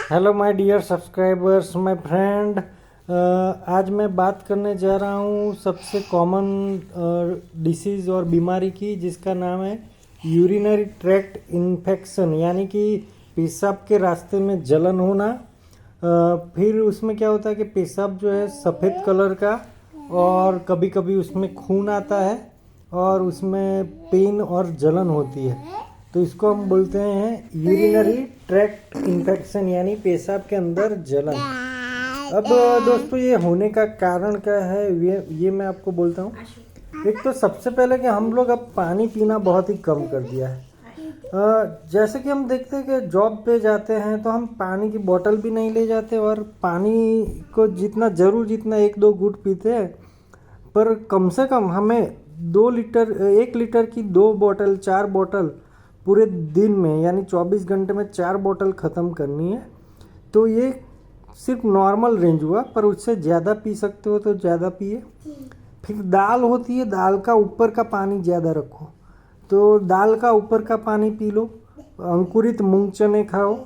Hello my dear subscribers my friend. आज मैं बात करने जा रहा हूँ सबसे कॉमन डिसीज़ और बीमारी की, जिसका नाम है यूरिनरी ट्रैक्ट इन्फेक्शन, यानी कि पेशाब के रास्ते में जलन होना। फिर उसमें क्या होता है कि पेशाब जो है सफ़ेद कलर का, और कभी कभी उसमें खून आता है और उसमें पेन और जलन होती है। तो इसको हम बोलते हैं यूरिनरी ट्रैक्ट इन्फेक्शन, यानी पेशाब के अंदर जलन। अब दोस्तों, ये होने का कारण क्या है, ये मैं आपको बोलता हूँ। एक तो सबसे पहले कि हम लोग अब पानी पीना बहुत ही कम कर दिया है। जैसे कि हम देखते हैं कि जॉब पे जाते हैं तो हम पानी की बोतल भी नहीं ले जाते, और पानी को जितना ज़रूर जितना 1-2 घूंट पीते हैं, पर कम से कम हमें 2 लीटर 1 लीटर की 2 बोतल 4 बोतल पूरे दिन में, यानी 24 घंटे में 4 बोतल ख़त्म करनी है। तो ये सिर्फ नॉर्मल रेंज हुआ, पर उससे ज़्यादा पी सकते हो तो ज़्यादा पिए। फिर दाल होती है, दाल का ऊपर का पानी ज़्यादा रखो, तो दाल का ऊपर का पानी पी लो। अंकुरित मूंग चने खाओ,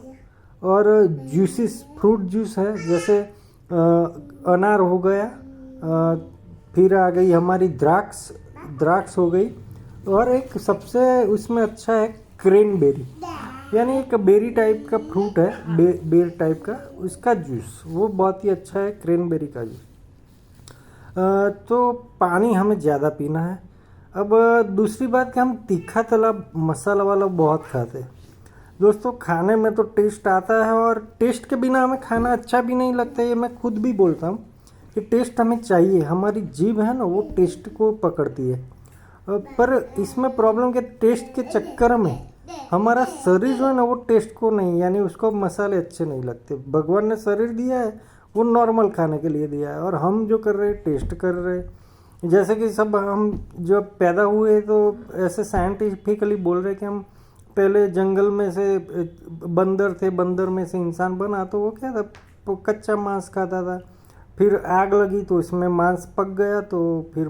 और जूसेस, फ्रूट जूस है, जैसे अनार हो गया, फिर आ गई हमारी द्राक्ष हो गई, और एक सबसे उसमें अच्छा है क्रेनबेरी, यानी एक बेरी टाइप का फ्रूट है, बेर टाइप का, उसका जूस, वो बहुत ही अच्छा है, क्रेनबेरी का जूस। तो पानी हमें ज़्यादा पीना है। अब दूसरी बात कि हम तीखा तला मसाला वाला बहुत खाते हैं। दोस्तों, खाने में तो टेस्ट आता है, और टेस्ट के बिना हमें खाना अच्छा भी नहीं लगता। ये मैं खुद भी बोलता हूँ कि टेस्ट हमें चाहिए, हमारी जीभ है ना, वो टेस्ट को पकड़ती है। पर इसमें प्रॉब्लम के टेस्ट के चक्कर में हमारा शरीर जो है ना, वो टेस्ट को नहीं, यानी उसको मसाले अच्छे नहीं लगते। भगवान ने शरीर दिया है, वो नॉर्मल खाने के लिए दिया है, और हम जो कर रहे हैं टेस्ट कर रहे हैं। जैसे कि सब हम जब पैदा हुए तो ऐसे साइंटिफिकली बोल रहे कि हम पहले जंगल में से बंदर थे, बंदर में से इंसान बना, तो वो क्या था, वो कच्चा मांस खाता था। फिर आग लगी तो इसमें मांस पक गया, तो फिर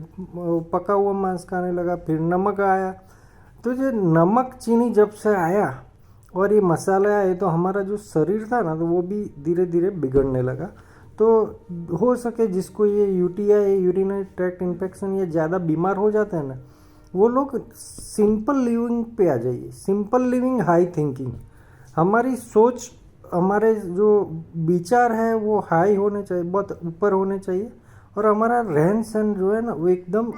पका हुआ मांस खाने लगा। फिर नमक आया, तो ये नमक चीनी जब से आया और ये मसाला आए, तो हमारा जो शरीर था ना, तो वो भी धीरे धीरे बिगड़ने लगा। तो हो सके जिसको ये यूटीआई, यूरिनरी ट्रैक्ट इन्फेक्शन, ये ज़्यादा बीमार हो जाते हैं ना, वो लोग सिंपल लिविंग पे आ जाइए। सिंपल लिविंग, हाई थिंकिंग, हमारी सोच, हमारे जो विचार है वो हाई होने चाहिए, बहुत ऊपर होने चाहिए, और हमारा रहन सहन जो है ना, वो एकदम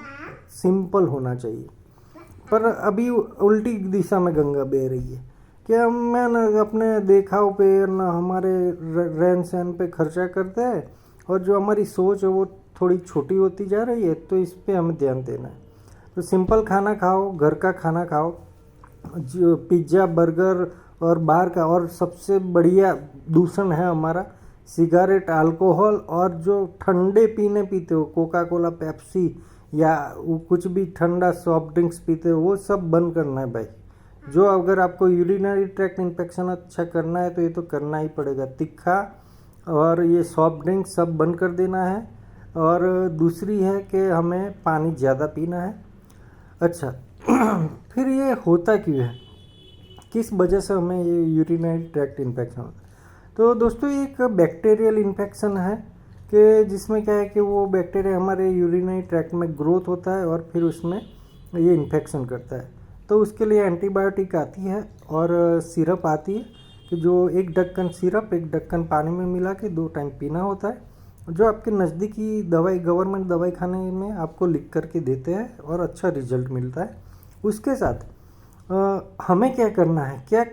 सिंपल होना चाहिए। पर अभी उल्टी दिशा में गंगा बह रही है। क्या मैं ना अपने देखाव पे ना हमारे रहन सहन पे खर्चा करते हैं, और जो हमारी सोच है वो थोड़ी छोटी होती जा रही है, तो इस पे हमें ध्यान देना है। तो सिंपल खाना खाओ, घर का खाना खाओ, जो पिज्ज़ा, बर्गर और बाहर का, और सबसे बढ़िया दूषण है हमारा सिगारेट, अल्कोहल, और जो ठंडे पीने पीते हो, कोका कोला, पेप्सी, या वो कुछ भी ठंडा सॉफ्ट ड्रिंक्स पीते हो, वो सब बंद करना है भाई। जो अगर आपको यूरिनरी ट्रैक्ट इन्फेक्शन अच्छा करना है तो ये तो करना ही पड़ेगा। तीखा और ये सॉफ्ट ड्रिंक सब बंद कर देना है। और दूसरी है कि हमें पानी ज़्यादा पीना है। अच्छा फिर ये होता क्यों है, किस वजह से हमें ये यूरिनरी ट्रैक्ट इन्फेक्शन होता है? तो दोस्तों, ये एक बैक्टीरियल इन्फेक्शन है, कि जिसमें क्या है कि वो बैक्टीरिया हमारे यूरिनरी ट्रैक्ट में ग्रोथ होता है, और फिर उसमें ये इन्फेक्शन करता है। तो उसके लिए एंटीबायोटिक आती है, और सिरप आती है, कि जो 1 ढक्कन सिरप 1 ढक्कन पानी में मिला के 2 टाइम पीना होता है, जो आपके नज़दीकी दवाई, गवर्नमेंट दवाई खाने में आपको लिख करके देते हैं, और अच्छा रिजल्ट मिलता है। उसके साथ हमें क्या करना है, क्या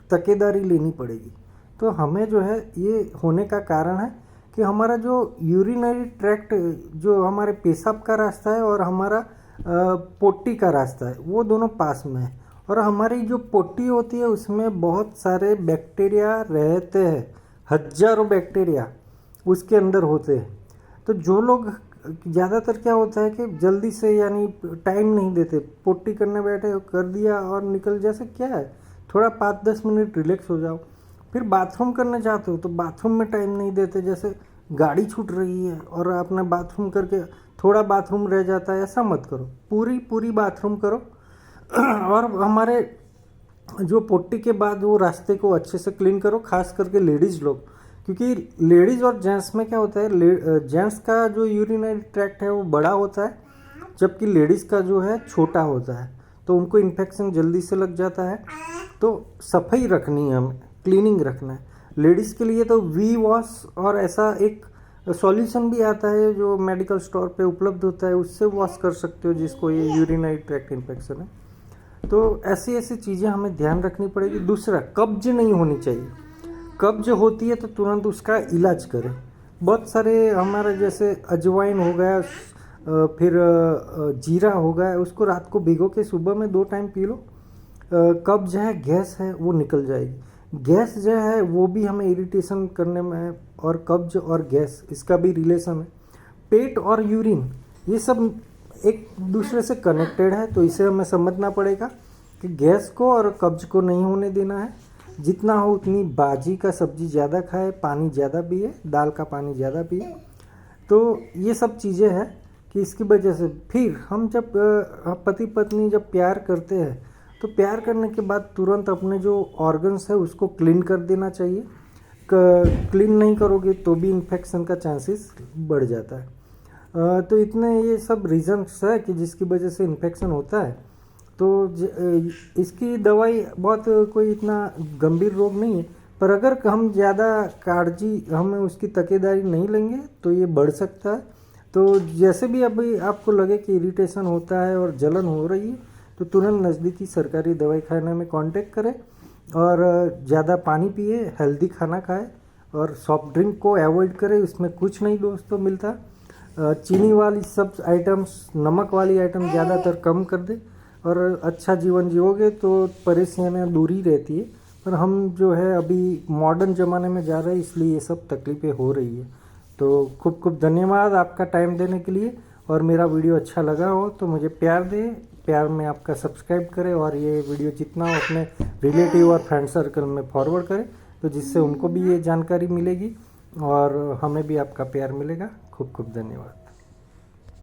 तकेदारी लेनी पड़ेगी? तो हमें जो है, ये होने का कारण है कि हमारा जो यूरिनरी ट्रैक्ट, जो हमारे पेशाब का रास्ता है और हमारा पोटी का रास्ता है, वो दोनों पास में है। और हमारी जो पोटी होती है उसमें बहुत सारे बैक्टीरिया रहते हैं, हजारों बैक्टीरिया उसके अंदर होते हैं। तो जो लोग, ज़्यादातर क्या होता है कि जल्दी से, यानी टाइम नहीं देते, पोटी करने बैठे कर दिया और निकल, जैसे क्या है, थोड़ा 5-10 मिनट रिलैक्स हो जाओ। फिर बाथरूम करने जाते हो तो बाथरूम में टाइम नहीं देते, जैसे गाड़ी छूट रही है और आपने बाथरूम करके थोड़ा बाथरूम रह जाता है, ऐसा मत करो, पूरी पूरी बाथरूम करो। और हमारे जो पोटी के बाद वो रास्ते को अच्छे से क्लीन करो, खास करके लेडीज़ लोग, क्योंकि लेडीज़ और जेंट्स में क्या होता है, जेंट्स का जो यूरिनरी ट्रैक्ट है वो बड़ा होता है, जबकि लेडीज़ का जो है छोटा होता है, तो उनको इन्फेक्शन जल्दी से लग जाता है। तो सफाई रखनी है, हमें क्लीनिंग रखना है। लेडीज़ के लिए तो वी वॉश और ऐसा एक सॉल्यूशन भी आता है जो मेडिकल स्टोर पे उपलब्ध होता है, उससे वॉश कर सकते हो जिसको ये यूरिनरी ट्रैक्ट इन्फेक्शन है। तो ऐसी ऐसी चीज़ें हमें ध्यान रखनी पड़ेगी। दूसरा, कब्ज नहीं होनी चाहिए। कब्ज होती है तो तुरंत उसका इलाज करें। बहुत सारे हमारे जैसे अजवाइन हो गया, फिर जीरा हो गया, उसको रात को भिगो के सुबह में 2 टाइम पी लो। कब्ज है, गैस है, वो निकल जाएगी। गैस जो है वो भी हमें इरिटेशन करने में, और कब्ज और गैस इसका भी रिलेशन है। पेट और यूरिन ये सब एक दूसरे से कनेक्टेड है, तो इसे हमें समझना पड़ेगा कि गैस को और कब्ज को नहीं होने देना है। जितना हो उतनी बाजी का सब्जी ज़्यादा खाए, पानी ज़्यादा पिए, दाल का पानी ज़्यादा पिए। तो ये सब चीज़ें हैं कि इसकी वजह से फिर हम जब पति पत्नी जब प्यार करते हैं तो प्यार करने के बाद तुरंत अपने जो ऑर्गन्स है उसको क्लीन कर देना चाहिए। क्लीन नहीं करोगे तो भी इन्फेक्शन का चांसेस बढ़ जाता है। तो इतने ये सब रीजंस है कि जिसकी वजह से इन्फेक्शन होता है। तो इसकी दवाई बहुत कोई इतना गंभीर रोग नहीं है, पर अगर हम ज़्यादा हमें उसकी तकीदारी नहीं लेंगे तो ये बढ़ सकता है। तो जैसे भी अभी आपको लगे कि इरिटेशन होता है और जलन हो रही है तो तुरंत नज़दीकी सरकारी दवाई खाने में कांटेक्ट करें और ज़्यादा पानी पिए, हेल्दी खाना खाएं और सॉफ्ट ड्रिंक को अवॉइड करें। इसमें कुछ नहीं दोस्तों मिलता। चीनी वाली सब आइटम्स, नमक वाली आइटम ज़्यादातर कम कर दें और अच्छा जीवन जियोगे तो परेशानियाँ दूर ही रहती है। पर हम जो है अभी मॉडर्न ज़माने में जा रहे हैं, इसलिए ये सब तकलीफ़ें हो रही है। तो खूब खूब धन्यवाद आपका टाइम देने के लिए। और मेरा वीडियो अच्छा लगा हो तो मुझे प्यार दे, प्यार में आपका सब्सक्राइब करें और ये वीडियो जितना हो अपने रिलेटिव और फ्रेंड सर्कल में फॉरवर्ड करें, तो जिससे उनको भी ये जानकारी मिलेगी और हमें भी आपका प्यार मिलेगा। खूब खूब धन्यवाद।